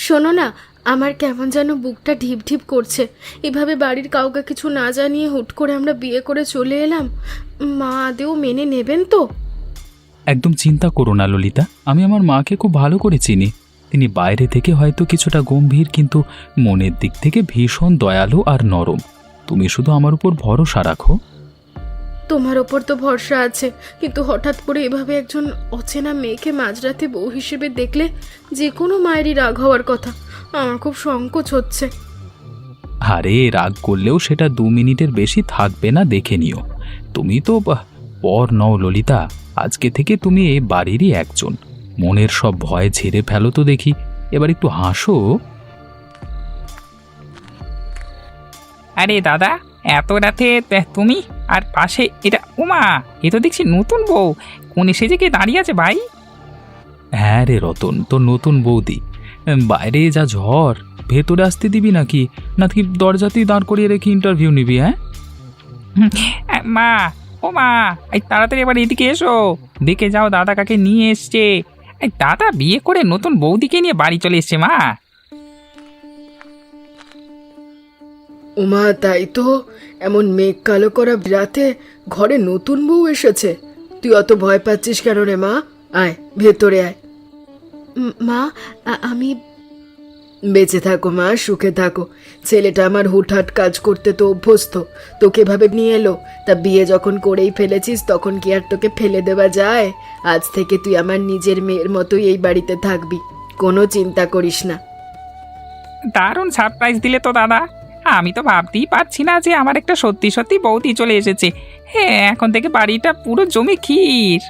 শোনো না, আমার কেমন যেন বুকটা ঢিপ ঢিপ করছে। এভাবে বাড়ির কাউকে কিছু না জানিয়ে হুট করে আমরা বিয়ে করে চলে এলাম। মা আদেও মেনে নেবেন তো? একদম চিন্তা করো না ললিতা, আমি আমার মাকে খুব ভালো করে চিনি। তিনি বাইরে থেকে হয়তো কিছুটা গম্ভীর, কিন্তু মনের দিক থেকে ভীষণ দয়ালু আর নরম। তুমি শুধু আমার উপর ভরসা রাখো। তোমার ওপর তো ভরসা আছে, কিন্তু হঠাৎ করে এভাবে একজন অচেনা মেয়েকে মাঝরাতে বউ হিসেবে দেখলে যে কোনো মায়েরই রাগ হওয়ার কথা। আমার খুব সংকোচ হচ্ছে। আরে রাগ করলেও সেটা 2 মিনিটের বেশি থাকবে না, দেখে নিও। তুমি তো পর নও ললিতা, আজকে থেকে তুমি এ বাড়িরই একজন। মনের সব ভয় ঝেড়ে ফেলো তো দেখি, এবার একটু হাসো। আরে দাদা, এত রাতে তুমি আর পাশে এটা উমা, এ তো দেখছি নতুন বউ। কোন সেজে কে দাঁড়িয়ে আছে ভাই? হ্যাঁ রে রতন, তোর নতুন বৌদি। বাইরে যা ঝড়, ভেতরে আসতে দিবি নাকি নাকি দরজাতেই দাঁড় করিয়ে রেখে ইন্টারভিউ নিবি? হ্যাঁ মা, ও মা, এই তাড়াতাড়ি এবার এদিকে এসো, দেখে যাও দাদা কাকে নিয়ে এসছে। এই দাদা বিয়ে করে নতুন বৌদিকে নিয়ে বাড়ি চলে এসছে মা। উমা, তাই তো। এমন মেঘ কালো করা রাতে ঘরে নতুন বউ এসেছে। তুই অত ভয় পাচ্ছিস কেন রে মা? আয় ভেতরে আয়। মা, আমি বেঁচে থাকো মা, সুখে থাকো। ছেলেটা আমার হুটহাট কাজ করতে তো অভ্যস্ত। তোকে ভাবে নিয়ে এলো, তা বিয়ে যখন করেই ফেলেছিস তখন কি আর তোকে ফেলে দেওয়া যায়? আজ থেকে তুই আমার নিজের মেয়ের মতোই এই বাড়িতে থাকবি, কোনো চিন্তা করিস না। দারুণ সারপ্রাইজ দিলে তো দাদা। আমি তো ভাবতেই পারছি না যে আমার একটা সত্যি সত্যি বৌদি চলে এসেছে। হ্যাঁ, এখন থেকে বাড়িটা পুরো জমি ক্ষীর।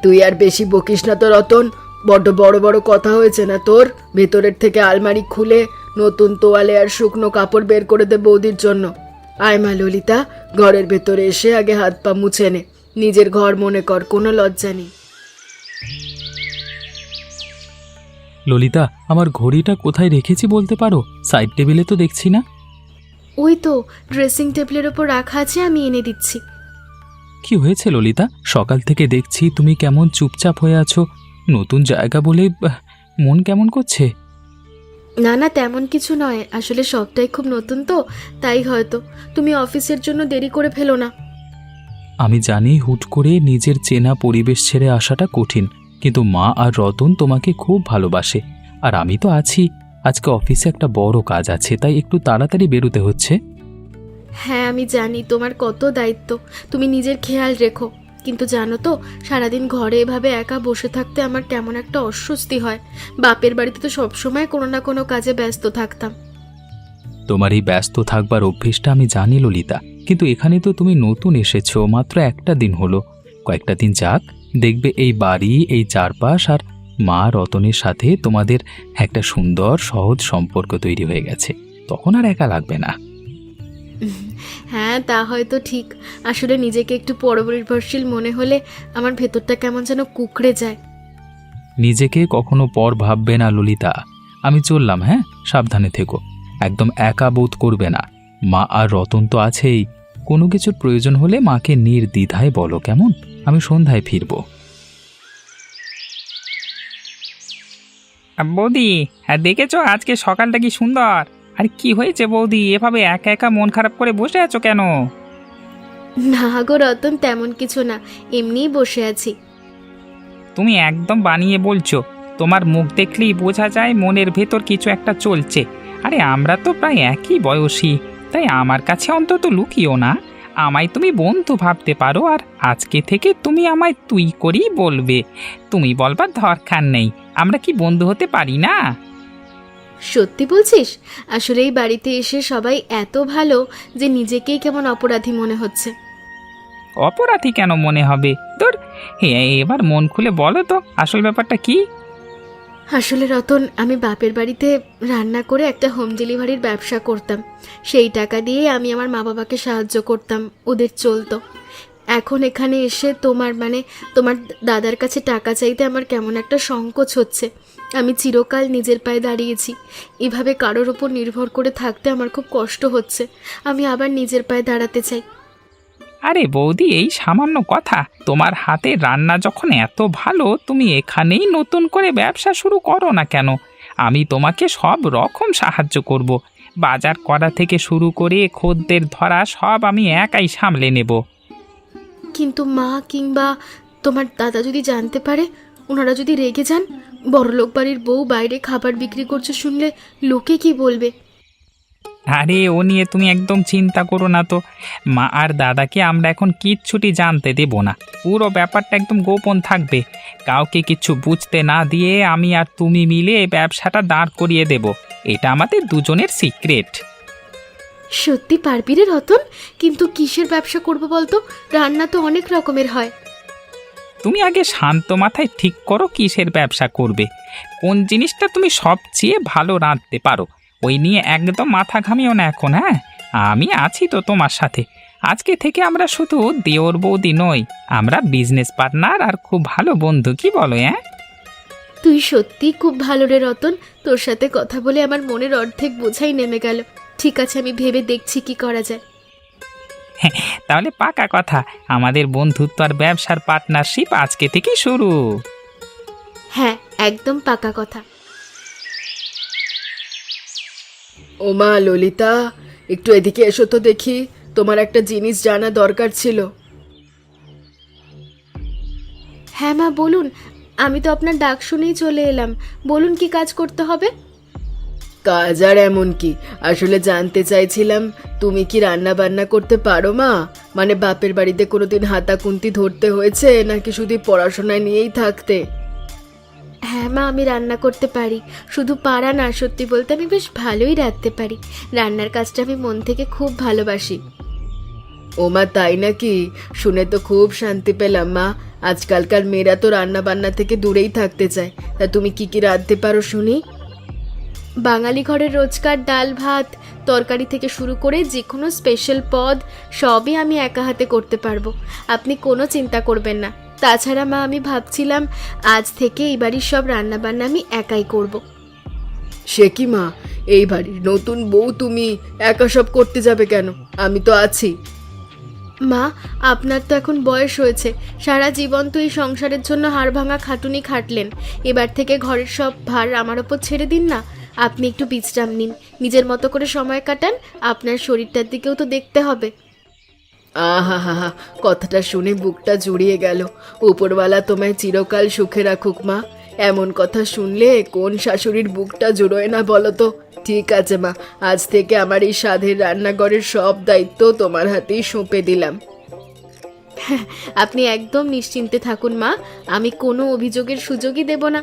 তুই আর বেশি বকিস না তো রতন, বড্ড বড় বড় কথা হয়েছে না তোর? ভেতরের থেকে আলমারি খুলে নতুন তোয়ালে আর শুকনো কাপড় বের করে দে বৌদির জন্য। আয় মা ললিতা, ঘরের ভেতরে এসে আগে হাত পা মুছে নে। নিজের ঘর মনে কর, কোনো লজ্জা নেই। ললিতা, আমার ঘড়িটা কোথায় রেখেছি বলতে পারো? সাইড টেবিলে তো দেখছি না। ওই তো ড্রেসিং টেবিলের ওপর রাখা আছে, আমি এনে দিচ্ছি। কি হয়েছে ললিতা? সকাল থেকে দেখছি তুমি কেমন চুপচাপ হয়ে আছো। নতুন জায়গা বলে মন কেমন করছে? না না, তেমন কিছু নয়, আসলে সবটাই খুব নতুন তো, তাই হয়তো। তুমি অফিসের জন্য দেরি করে ফেলো না। আমি জানি হুট করে নিজের চেনা পরিবেশ ছেড়ে আসাটা কঠিন, কিন্তু মা আর রতন তোমাকে খুব ভালোবাসে। আর আমি তো আছি। আজকে অফিসে একটা বড় কাজ আছে, তাই একটু তাড়াতাড়ি বেরোতে হচ্ছে। হ্যাঁ, আমি জানি তোমার কত দায়িত্ব, তুমি নিজের খেয়াল রেখো। কিন্তু জানো তো, সারাদিন ঘরে এভাবে একা বসে থাকতে আমার কেমন একটা অস্বস্তি হয়। বাপের বাড়িতে তো সবসময় কোনো না কোনো কাজে ব্যস্ত থাকতাম। তোমার এই ব্যস্ত থাকবার অভ্যেসটা আমি জানি ললিতা, কিন্তু এখানে তো তুমি নতুন এসেছো, মাত্র একটা দিন হলো। কয়েকটা দিন যাক, দেখবে এই বাড়ি, এই চারপাশ আর মা রতনের সাথে তোমাদের একটা সুন্দর সহজ সম্পর্ক তৈরি হয়ে গেছে। তখন আর একা লাগবে না। হ্যাঁ, তা হয়তো ঠিক। আসলে নিজেকে একটু পরনির্ভরশীল মনে হলে আমার ভেতরটা কেমন যেন কুঁকড়ে যায়। নিজেকে কখনো পর ভাববে না ললিতা। আমি চললাম, হ্যাঁ? সাবধানে থেকো, একদম একা বোধ করবে না। মা আর রতন তো আছেই। কোনো কিছুর প্রয়োজন হলে মাকে নির্দ্বিধায় বলো, কেমন? আমি সন্ধ্যায় ফিরবো। বৌদি, হ্যাঁ দেখেছো আজকে সকালটা কি সুন্দর? আর কি হয়েছে বৌদি, এভাবে একা একা মন খারাপ করে বসে আছো কেন? না গো রতন, তেমন কিছু না, এমনিই বসে আছি। তুমি একদম বানিয়ে বলছো। তোমার মুখ দেখলেই বোঝা যায় মনের ভেতর কিছু একটা চলছে। আরে আমরা তো প্রায় একই বয়সী, তাই আমার কাছে অন্তত লুকিও না। আমায় তুমি বন্ধু ভাবতে পারো, আর আজকে থেকে তুমি আমায় তুই করেই বলবে। তুমি বলবার দরকার নেই। আমরা কি বন্ধু হতে পারি না? সত্যি বলছিস? আসলে এই বাড়িতে এসে সবাই এত ভালো যে নিজেকেই কেমন অপরাধী মনে হচ্ছে। অপরাধী কেন মনে হবে? তোর এবার মন খুলে বলো তো আসল ব্যাপারটা কি? আসলে রতন, আমি বাপের বাড়িতে রান্না করে একটা হোম ডেলিভারির ব্যবসা করতাম। সেই টাকা দিয়ে আমি আমার মা বাবাকে সাহায্য করতাম, ওদের চলতো। এখন এখানে এসে তোমার দাদার কাছে টাকা চাইতে আমার কেমন একটা সংকোচ হচ্ছে। আমি চিরকাল নিজের পায়ে দাঁড়িয়েছি, এভাবে কারোর ওপর নির্ভর করে থাকতে আমার খুব কষ্ট হচ্ছে। আমি আবার নিজের পায়ে দাঁড়াতে চাই। আরে বৌদি, এই সামান্য কথা। তোমার হাতে রান্না যখন এত ভালো, তুমি এখানেই নতুন করে ব্যবসা শুরু করো না কেন? আমি তোমাকে সব রকম সাহায্য করব। বাজার করা থেকে শুরু করে খদ্দের ধরা সব আমি একাই সামলে নেব। কিন্তু মা কিংবা তোমার দাদা যদি জানতে পারে, ওনারা যদি রেগে যান, বড়লোক বাড়ির বউ বাইরে খাবার বিক্রি করছে শুনলে লোকে কি বলবে? আরে ও নিয়ে তুমি একদম চিন্তা করো না তো। মা আর দাদাকে আমরা এখন কিচ্ছুটি জানতে দেব না। পুরো ব্যাপারটা একদম গোপন থাকবে। কাউকে কিচ্ছু বুঝতে না দিয়ে আমি আর তুমি মিলে এই ব্যবসাটা দাঁড় করিয়ে দেব। এটা আমাদের দুজনের সিক্রেট। সত্যি পারবি রে রতন? কিন্তু কিসের ব্যবসা করব বলতো? রান্না তো অনেক রকমের হয়। তুমি আগে শান্ত মাথায় ঠিক করো কিসের ব্যবসা করবে। কোন জিনিসটা তুমি সবচেয়ে ভালো রাঁধতে পারো, ওই নিয়ে একদম মাথা ঘামিও না এখন। হ্যাঁ, আমি আছি তো তোমার সাথে। আজকে থেকে আমরা শুধু দেওর বৌদি নই, আমরা বিজনেস পার্টনার আর খুব ভালো বন্ধু। কি বলো? হ্যাঁ, তুই সত্যি খুব ভালো রে রতন। তোর সাথে কথা বলে আমার মনের অর্ধেক বোঝাই নেমে গেল। ঠিক আছে, আমি ভেবে দেখছি কি করা যায়। তাহলে পাকা কথা, আমাদের বন্ধুত্ব আর ব্যবসার পার্টনারশিপ আজকে থেকেই শুরু। হ্যাঁ, একদম পাকা কথা। ওমা ললিতা, একটু এদিকে এসো তো দেখি, তোমার একটা জিনিস জানা দরকার ছিল। হ্যাঁ মা, বলুন। আমি তো আপনার ডাক শুনেই চলে এলাম। বলুন, কি কাজ করতে হবে? কাজ আর এমন কি, আসলে জানতে চাইছিলাম তুমি কি রান্না বান্না করতে পারো মা? মানে বাপের বাড়িতে কোনোদিন হাতাকুন্তি ধরতে হয়েছে নাকি শুধু পড়াশোনায় নিয়েই থাকতে? হ্যাঁ মা, আমি রান্না করতে পারি। শুধু পারা না, সত্যি বলতে আমি বেশ ভালোই রাঁধতে পারি। রান্নার কাজটা আমি মন থেকে খুব ভালোবাসি। ওমা তাই নাকি? শুনে তো খুব শান্তি পেলাম মা। আজকালকার মেয়েরা তো রান্না বান্না থেকে দূরেই থাকতে চায়। তা তুমি কি কি রাঁধতে পারো শুনি? বাঙালি ঘরের রোজকার ডাল ভাত তরকারি থেকে শুরু করে যে কোনো স্পেশাল পদ সবই আমি একা হাতে করতে পারবো। আপনি কোনো চিন্তা করবেন না। তাছাড়া মা, আমি ভাবছিলাম আজ থেকে এই বাড়ির সব রান্না বান্না আমি একাই করব। সে কি মা, এই বাড়ির নতুন বউ তুমি একা সব করতে যাবে কেন? আমি তো আছি। মা, আপনার তো এখন বয়স হয়েছে। সারা জীবন তো এই সংসারের জন্য হাড় ভাঙা খাটুনি খাটলেন। এবার থেকে ঘরের সব ভার আমার ওপর ছেড়ে দিন না। আপনি একটু বিশ্রাম নিন, নিজের মতো করে সময় কাটান। আপনার শরীরটার দিকেও তো দেখতে হবে। আহা হা হা, কথাটা শুনে বুকটা জুড়িয়ে গেল। উপরওয়ালা তোমায় চিরকাল সুখে রাখুক মা। এমন কথা শুনলে কোন শাশুড়ির বুকটা জুড়োয় না বলো তো? ঠিক আছে মা, আজ থেকে আমার এই সাধের রান্নাঘরের সব দায়িত্ব তোমার হাতেই সঁপে দিলাম। আপনি একদম নিশ্চিন্তে থাকুন মা, আমি কোনো অভিযোগের সুযোগই দেব না।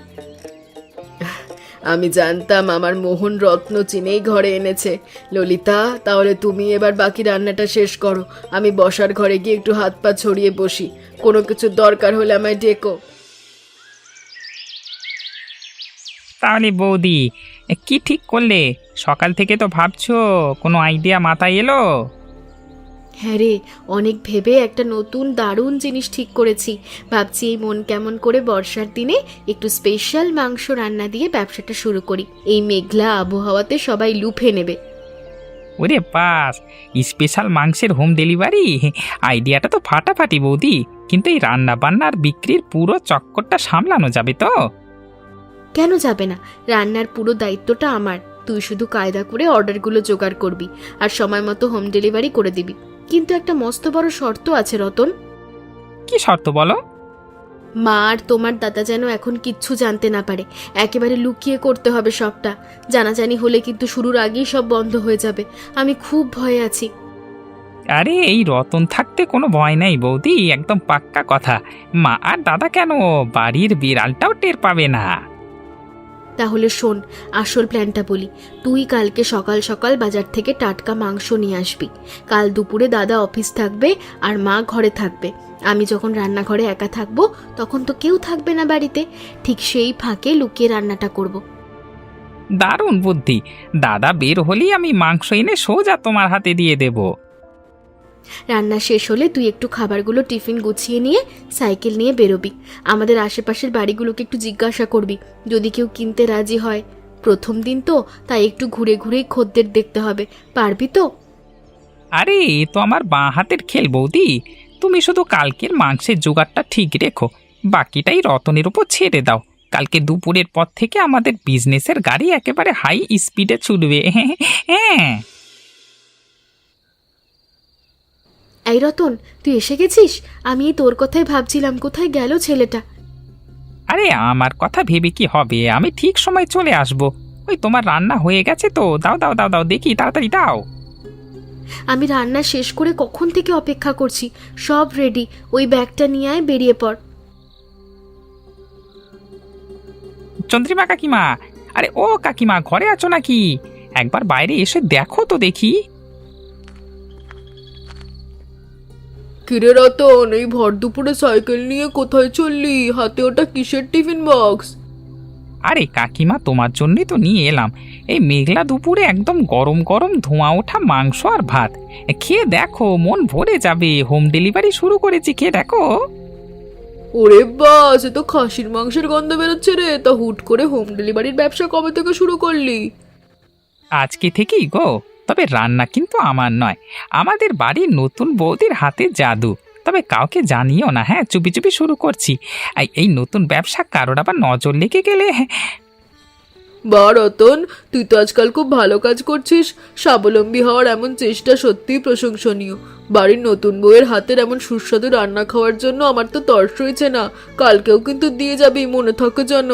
আমি জানতাম আমার মোহন রত্ন চিনেই ঘরে এনেছে। ললিতা, তাহলে তুমি এবার বাকি রান্নাটা শেষ করো। আমি বসার ঘরে গিয়ে একটু হাত পা ছড়িয়ে বসি। কোনো কিছু দরকার হলে আমায় ডেকো। তাহলে বৌদি, কি ঠিক করলে? সকাল থেকে তো ভাবছো, কোনো আইডিয়া মাথায় এলো? হ্যাঁ রে, অনেক ভেবে একটা নতুন দারুণ জিনিস ঠিক করেছি। ভাবছি এই মন কেমন করে বর্ষার দিনে একটু স্পেশাল মাংস রান্না দিয়ে ব্যবসাটা শুরু করি। এই মেঘলা আবহাওয়াতে সবাই লুফে নেবে। ওরে বাস, স্পেশাল মাংসের হোম ডেলিভারি! আইডিয়াটা তো ফাটাফাটি বৌদি। কিন্তু এই রান্না বান্নার বিক্রির পুরো চক্করটা সামলানো যাবে তো? কেন যাবে না? রান্নার পুরো দায়িত্বটা আমার। তুই শুধু কায়দা করে অর্ডারগুলো জোগাড় করবি আর সময় মতো হোম ডেলিভারি করে দিবি। কিন্তু একটা মস্ত বড় শর্ত আছে রতন। কি শর্ত বলো? মা আর তোমার দাদা যেন এখন কিচ্ছু জানতে না পারে। একেবারে লুকিয়ে করতে হবে সবটা। জানাজানি হলে কিন্তু শুরুর আগেই সব বন্ধ হয়ে যাবে। আমি খুব ভয়ে আছি। আরে এই রতন থাকতে কোনো ভয় নাই বৌদি, একদম পাক্কা কথা। মা আর দাদা কেন, বাড়ির বিড়ালটাও টের পাবে না। তাহলে শোন, আসল প্ল্যানটা বলি। তুই কালকে সকাল সকাল বাজার থেকে টাটকা মাংস নিয়ে আসবি। কাল দুপুরে দাদা অফিস থাকবে আর মা ঘরে থাকবে। আমি যখন রান্নাঘরে একা থাকবো তখন তো কেউ থাকবে না বাড়িতে। ঠিক সেই ফাঁকে লুকিয়ে রান্নাটা করব। দারুণ বুদ্ধি। দাদা বের হলেই আমি মাংস এনে সোজা তোমার হাতে দিয়ে দেব। রান্না শেষ হলে তুই একটু খাবারগুলো টিফিন গুছিয়ে নিয়ে সাইকেল নিয়ে বেরোবি। আমাদের আশেপাশের বাড়িগুলোকে একটু জিজ্ঞাসা করবি, যদি কেউ কিনতে রাজি হয়। প্রথম দিন তো, তাই একটু ঘুরে ঘুরেই খদ্দের দেখতে হবে। পারবি তো? আরে এ তো আমার বাঁ হাতের খেল বৌদি। তুমি শুধু কালকের মাংসের জোগাড়টা ঠিক রেখো, বাকিটাই রতনের উপর ছেড়ে দাও। কালকে দুপুরের পর থেকে আমাদের বিজনেসের গাড়ি একেবারে হাই স্পিডে ছুটবে। হ্যাঁ। এই রতন, তুই এসে গেছিস? আমি তোর কথাই ভাবছিলাম, কোথায় গেল ছেলেটা। আরে আমার কথা ভেবে কি হবে, আমি ঠিক সময় চলে আসব। ওই তোমার রান্না হয়ে গেছে তো, দাও দাও দাও দাও দেখি, তাড়াতাড়ি দাও। আমি রান্না শেষ করে কখন থেকে অপেক্ষা করছি, সব রেডি। ওই ব্যাগটা নিয়ে আয়, বেরিয়ে পড়। চন্দ্রিমা কাকিমা, আরে ও কাকিমা, ঘরে আছো নাকি? একবার বাইরে এসে দেখো তো দেখি। কিরে রতন, এই ভর দুপুরে সাইকেল নিয়ে কোথায় চললি? হাতে ওটা কিসের টিফিন বক্স? আরে কাকিমা, তোমার জন্যই তো নিয়ে এলাম। এই মেঘলা দুপুরে একদম গরম গরম ধোঁয়া ওঠা মাংস আর ভাত। খেয়ে দেখো, মন ভরে যাবে। হোম ডেলিভারি শুরু করেছি, খেয়ে দেখো। ওরে বাস, এ তো খাসির মাংসের গন্ধ বেরোচ্ছে রে। তা হুট করে হোম ডেলিভারির ব্যবসা কবে থেকে শুরু করলি? আজকে থেকেই গো। তবে রান্না কিন্তু আমার নয়, আমাদের বাড়ির নতুন বৌদির হাতে জাদু। তবে কাউকে জানিও না, হ্যাঁ, চুপি চুপি শুরু করছি। এই নতুন ব্যবসা কারোর আবার নজর লেগে গেলে। বা রতন, তুই তো আজকাল খুব ভালো কাজ করছিস। স্বাবলম্বী হওয়ার এমন চেষ্টা সত্যিই প্রশংসনীয়। বাড়ির নতুন বউয়ের হাতের এমন সুস্বাদু রান্না খাওয়ার জন্য আমার তো তর্স হয়েছে না। কালকেও কিন্তু দিয়ে যাবি, মনে থাকে যেন।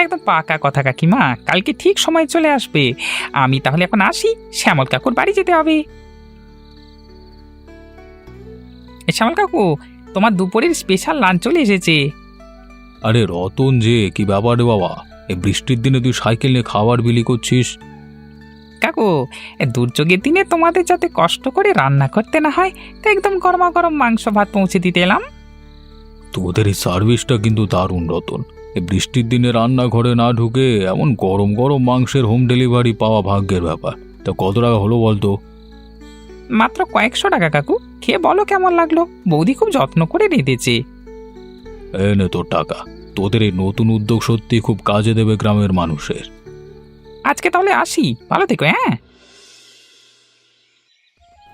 একদম পাকা কথা কাকিমা, কালকে ঠিক সময় চলে আসবে। আমি তাহলে এখন আসি, শ্যামল কাকুর বাড়ি যেতে হবে। শ্যামল কাকু, তোমার দুপুরের স্পেশাল লাঞ্চ চলে এসেছে। আরে রতন, যে কি ব্যাপার রে বাবা, এই বৃষ্টির দিনে তুই সাইকেল নিয়ে খাবার বিলি করছিস? কাকু, দুর্যোগের দিনে তোমাদের যাতে কষ্ট করে রান্না করতে না হয়, তা একদম গরমা গরম মাংস ভাত পৌঁছে দিতে এলাম। তোদের এই সার্ভিসটা কিন্তু দারুণ রতন। এই বৃষ্টির দিনে রান্নাঘরে না ঢুকে এমন গরম গরম মাংসের হোম ডেলিভারি পাওয়া ভাগ্যের ব্যাপার। তা কত টাকা হলো বলতো? মাত্র কয়েকশো টাকা কাকু, খেয়ে বলো কেমন লাগলো। বৌদি খুব যত্ন করে রেঁধেছে। এনে তোর টাকা। তোদের এই নতুন উদ্যোগ সত্যি খুব কাজে দেবে গ্রামের মানুষের। আজকে তাহলে আসি, ভালো থেকো। হ্যাঁ।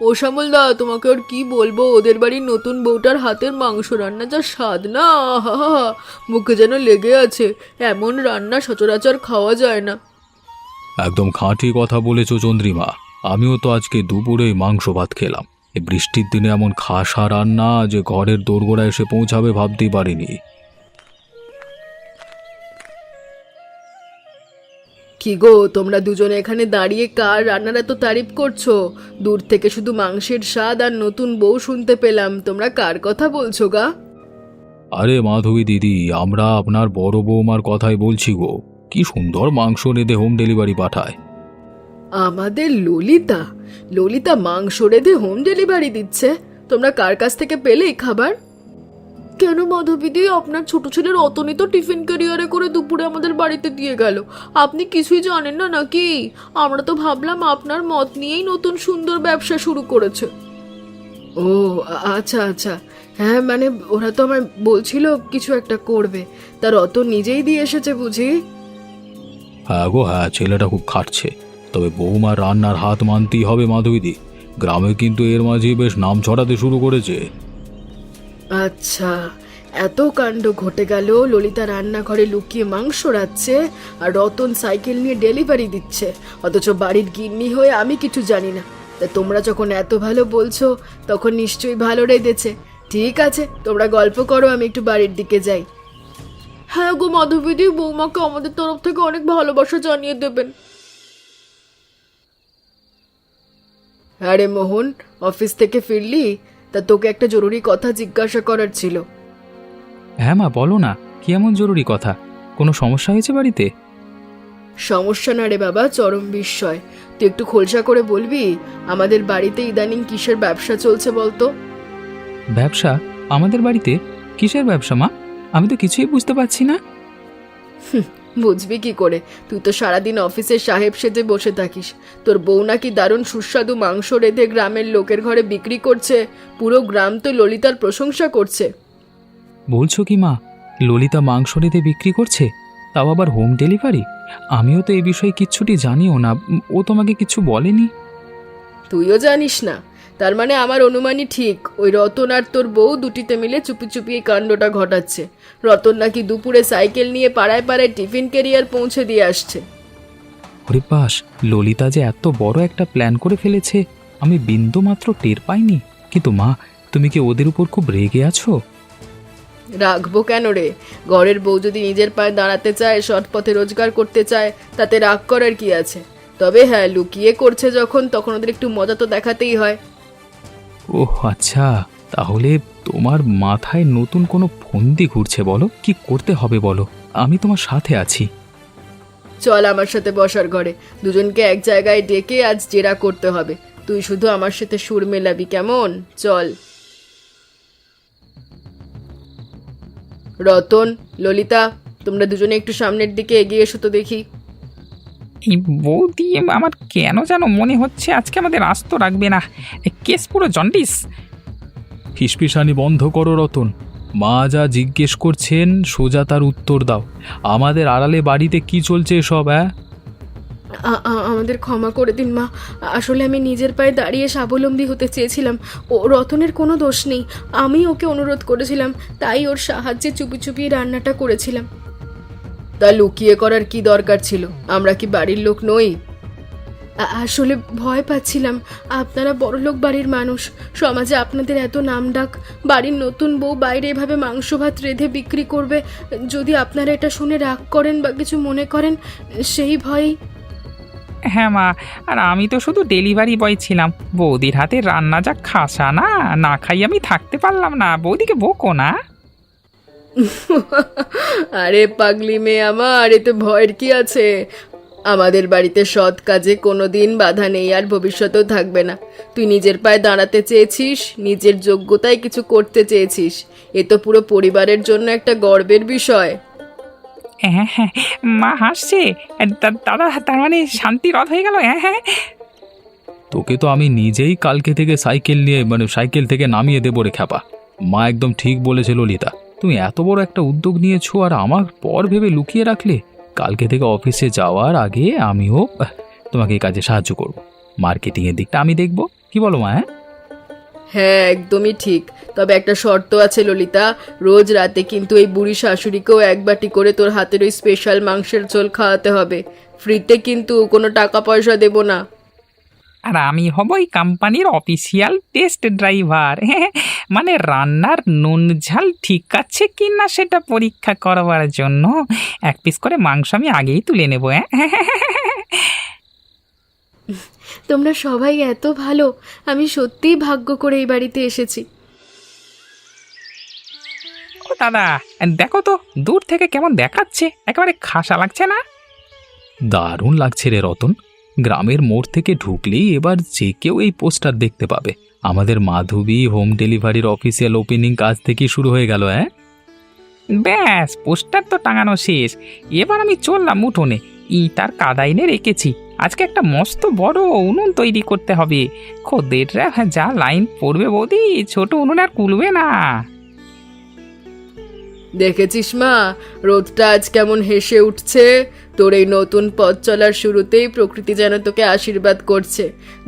ও শ্যামলদা, তোমাকে আর কি বলবো, ওদের বাড়ির নতুন বউটার হাতের মাংস রান্না যা স্বাদ না, আহা, মুখে যেন লেগে আছে। এমন রান্না সচরাচর খাওয়া যায় না। একদম খাঁটি কথা বলেছ চন্দ্রিমা। আমিও তো আজকে দুপুরে মাংস ভাত খেলাম। এই বৃষ্টির দিনে এমন খাসা রান্না যে ঘরের দোরগোড়ায় এসে পৌঁছাবে ভাবতেই পারিনি। কি গো, তোমরা দুজনে এখানে দাঁড়িয়ে কার রান্নার এত তারিফ করছো? দূর থেকে শুধু মাংসের স্বাদ আর নতুন বউ শুনতে পেলাম। তোমরা কার কথা বলছো গা? আরে মাধবী দিদি, আমরা আপনার বড় বৌমার কথাই বলছি গো। কি সুন্দর মাংস রেঁধে হোম ডেলিভারি পাঠায়। আমাদের ললিতা? ললিতা মাংস রেঁধে হোম ডেলিভারি দিচ্ছে? তোমরা কার কাছ থেকে পেলে এই খাবার? কেন মাধবীদি, আপনার ছোট ছেলের অতনি তো টিফিন ক্যারিয়ারে করে দুপুরে আমাদের বাড়িতে দিয়ে গেল। আপনি কিছুই জানেন না নাকি? আমরা তো ভাবলাম আপনার মত নিয়েই নতুন সুন্দর ব্যবসা শুরু করেছে। ও আচ্ছা আচ্ছা, হ্যাঁ, মানে ওরা তো আমায় বলছিল কিছু একটা করবে। তার অত নিজেই দিয়ে এসেছে বুঝি? হ্যাঁ গো হ্যাঁ, ছেলেটা খুব খাটছে। তবে বৌমার রান্নার হাত মানতেই হবে মাধবীদি। গ্রামে কিন্তু এর মাঝে বেশ নাম ছড়াতে শুরু করেছে। আচ্ছা, এত কাণ্ড ঘটে গেল। ললিতা রান্নাঘরে লুকিয়ে মাংস রাঁধছে আর রতন সাইকেল নিয়ে ডেলিভারি দিচ্ছে, অথচ বাড়ির গিন্নি হয়ে আমি কিছু জানি না। তা তোমরা যখন এত ভালো বলছো, তখন নিশ্চয়ই ভালো রেঁধেছে। ঠিক আছে, তোমরা গল্প করো, আমি একটু বাড়ির দিকে যাই। হ্যাঁ গো মাধবীদি, বৌমাকে আমাদের তরফ থেকে অনেক ভালোবাসা জানিয়ে দেবেন। আরে মোহন, অফিস থেকে ফিরলি? তা তোকে একটা জরুরি কথা জিজ্ঞাসা করার ছিল। হ্যাঁ মা, বলো না, কি এমন জরুরি কথা? কোনো সমস্যা হয়েছে বাড়িতে? সমস্যা না রে বাবা, চরম বিস্ময়। তুই একটু খোলসা করে বলবি, আমাদের বাড়িতে ইদানিং কিসের ব্যবসা চলছে বলতো? ব্যবসা? আমাদের বাড়িতে কিসের ব্যবসা মা? আমি তো কিছুই বুঝতে পারছি না। বুঝবি কি করে? তুই তো সারাদিন অফিসের সাহেব সেজে বসে থাকিস। তোর বউ নাকি দারুণ সুস্বাদু মাংস রেঁধে গ্রামের লোকের ঘরে বিক্রি করছে। পুরো গ্রাম তো ললিতার প্রশংসা করছে। বলছো কি মা, ললিতা মাংস রেঁধে বিক্রি করছে, তাও আবার হোম ডেলিভারি? আমিও তো এই বিষয়ে কিচ্ছুটি জানিও না। ও তোমাকে কিছু বলেনি? তুইও জানিস না? তার মানে আমার অনুমানই ঠিক, ওই রতন আর তোর বউ দুটিতে মিলে চুপি চুপি এই কাণ্ডটা ঘটাচ্ছে। রতন নাকি দুপুরে সাইকেল নিয়ে পাড়ায় পাড়ায় টিফিন ক্যারিয়ার পৌঁছে দিয়ে আসছে। ওরে বাস, ললিতা যে এত বড় একটা প্ল্যান করে ফেলেছে আমি বিন্দু মাত্র টের পাইনি। কিন্তু মা, তুমি কি ওদের উপর খুব রেগে আছো? রাখবো কেন রে? ঘরের বউ যদি নিজের পায়ে দাঁড়াতে চায়, সৎ পথে রোজগার করতে চায়, তাতে রাগ করার কি আছে? তবে হ্যাঁ, লুকিয়ে করছে যখন, তখন ওদের একটু মজা তো দেখাতেই হয়। ওহ আচ্ছা, তাহলে তোমার মাথায় নতুন কোনো ফন্দি ঘুরছে। বলো কি করতে হবে বলো, আমি তোমার সাথে আছি। চল আমার সাথে বসার ঘরে, দুজনকে এক জায়গায় ডেকে আজ জেরা করতে হবে। তুই শুধু আমার সাথে সুর মেলাবি, কেমন? চল। রতন, ললিতা, তোমরা দুজনে একটু সামনের দিকে এগিয়ে এসো তো দেখি। এই বৌদি আমার কেন যেন মনে হচ্ছে আজকে আমাদের আস্ত রাখবে না, কেস পুরো জন্ডিস। ফিসফিসানি বন্ধ করো রতন, মা যা জিজ্ঞেস করছেন সোজা তার উত্তর দাও। আমাদের আড়ালে বাড়িতে কি চলছে সব? আমাদের ক্ষমা করে দিন মা, আসলে আমি নিজের পায়ে দাঁড়িয়ে স্বাবলম্বী হতে চেয়েছিলাম। ও রতনের কোনো দোষ নেই, আমি ওকে অনুরোধ করেছিলাম, তাই ওর সাহায্যে চুপি চুপি রান্নাটা করেছিলাম। তা লুকিয়ে করার কি দরকার ছিল? আমরা কি বাড়ির লোক নই? আসলে ভয় পাচ্ছিলাম, আপনারা বড়লোক বাড়ির মানুষ, সমাজে আপনাদের এত নামডাক, বাড়ির নতুন বউ বাইরে এভাবে মাংস ভাত রেঁধে বিক্রি করবে, যদি আপনারা এটা শুনে রাগ করেন বা কিছু মনে করেন, সেই ভয়েই। হ্যাঁ মা, আর আমি তো শুধু ডেলিভারি বয় ছিলাম। বৌদির হাতে রান্না যা খাসা না, না খাই আমি থাকতে পারলাম না। বৌদিকে বকো না। আরে পাগলি মেয়ে আমার, এতে ভয়ের কি আছে? আমাদের বাড়িতে সৎ কাজে কোনোদিন বাধা নেই, আর ভবিষ্যতেও থাকবে না। তুই নিজের পায়ে দাঁড়াতে চেয়েছিস, নিজের যোগ্যতায় কিছু করতে চেয়েছিস, এ তো পুরো পরিবারের জন্য একটা গর্বের বিষয়। হ্যাঁ হ্যাঁ, মা হাসছে। দাদা, তার মানে শান্তি রথ হয়ে গেল? হ্যাঁ হ্যাঁ। তোকে তো আমি নিজেই কালকে থেকে সাইকেল থেকে নামিয়ে দেবো রে খ্যাপা। মা একদম ঠিক বলেছে ললিতা, তুমি এত বড় একটা উদ্যোগ নিয়েছো আর আমার পর ভেবে লুকিয়ে রাখলে। কালকে থেকে অফিসে যাওয়ার আগে আমিও তোমাকে এই কাজে সাহায্য করব। মার্কেটিংয়ের দিকটা আমি দেখব, কি বলো মা? হ্যাঁ, একদমই ঠিক। তবে একটা শর্ত আছে ললিতা, রোজ রাতে কিন্তু এই বুড়ি শাশুড়িকেও এক বাটি করে তোর হাতের ওই স্পেশাল মাংসের ঝোল খাওয়াতে হবে। ফ্রিতে কিন্তু কোনো টাকা পয়সা দেব না। আর আমি হব এই কোম্পানির অফিসিয়াল টেস্ট ড্রাইভার। মানে রান্নার নুন ঝাল ঠিক আছে কি না সেটা পরীক্ষা করবার জন্য এক পিস করে মাংস আমি আগেই তুলে নেব। তোমরা সবাই এত ভালো, আমি সত্যিই ভাগ্য করে এই বাড়িতে এসেছি। ও দাদা, দেখো তো দূর থেকে কেমন দেখাচ্ছে, একেবারে খাসা লাগছে না? দারুণ লাগছে রে রতন। গ্রামের মোড় থেকে ঢুকলেই এবার যে কেউ এই পোস্টার দেখতে পাবে। আমাদের মাধবী হোম ডেলিভারির অফিসিয়াল ওপেনিং কাজ থেকে শুরু হয়ে গেল। ব্যাস, পোস্টার তো টাঙানো শেষ। এবার আমি চললাম উঠোনে, ইটার কাদা এনে রেখেছি। আজকে একটা মস্ত বড় উনুন তৈরি করতে হবে। খদ্দেররা যা লাইন পড়বে বৌদি, ছোট উনুন আর কুলবে না। দেখেছিস মা, রোদটা আজ কেমন হেসে উঠছে। তোর এই নতুন পথ চলার শুরুতেই প্রকৃতি যেন তোকে আশীর্বাদ করছে।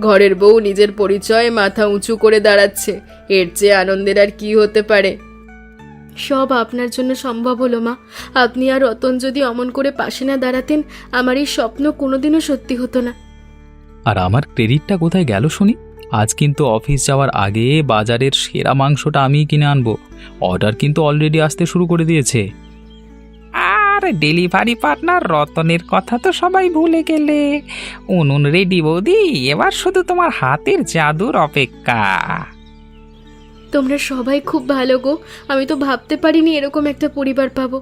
ঘরের বউ নিজের পরিচয়ে মাথা উঁচু করে দাঁড়াচ্ছে, এর চেয়ে আনন্দের আর কি হতে পারে? সব আপনার জন্য সম্ভব হলো মা। আপনি আর রতন যদি অমন করে পাশে না দাঁড়াতেন, আমার এই স্বপ্ন কোনোদিনও সত্যি হতো না। আর আমার ক্রেডিটটা কোথায় গেল শুনি? আজ কিন্তু অফিস যাওয়ার আগে বাজারের সেরা মাংসটা আমিই কিনে আনবো। অর্ডার কিন্তু অলরেডি আসতে শুরু করে দিয়েছে। আর ডেলিভারি পার্টনার রতনের কথা তো সবাই ভুলে গেলে। উনুন রেডি বৌদি, এবার শুধু তোমার হাতের জাদুর অপেক্ষা। তোমরা সবাই খুব ভালো গো, আমি তো ভাবতে পারিনি এরকম একটা পরিবার পাবো।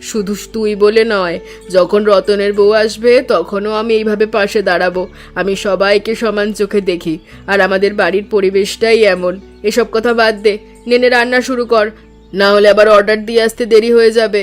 শুধু তুই বলে নয়, যখন রতনের বউ আসবে তখনও আমি এইভাবে পাশে দাঁড়াবো। আমি সবাইকে সমান চোখে দেখি, আর আমাদের বাড়ির পরিবেশটাই এমন। এসব কথা বাদ দে, নেনে রান্না শুরু কর, না হলে আবার অর্ডার দিয়ে আসতে দেরি হয়ে যাবে।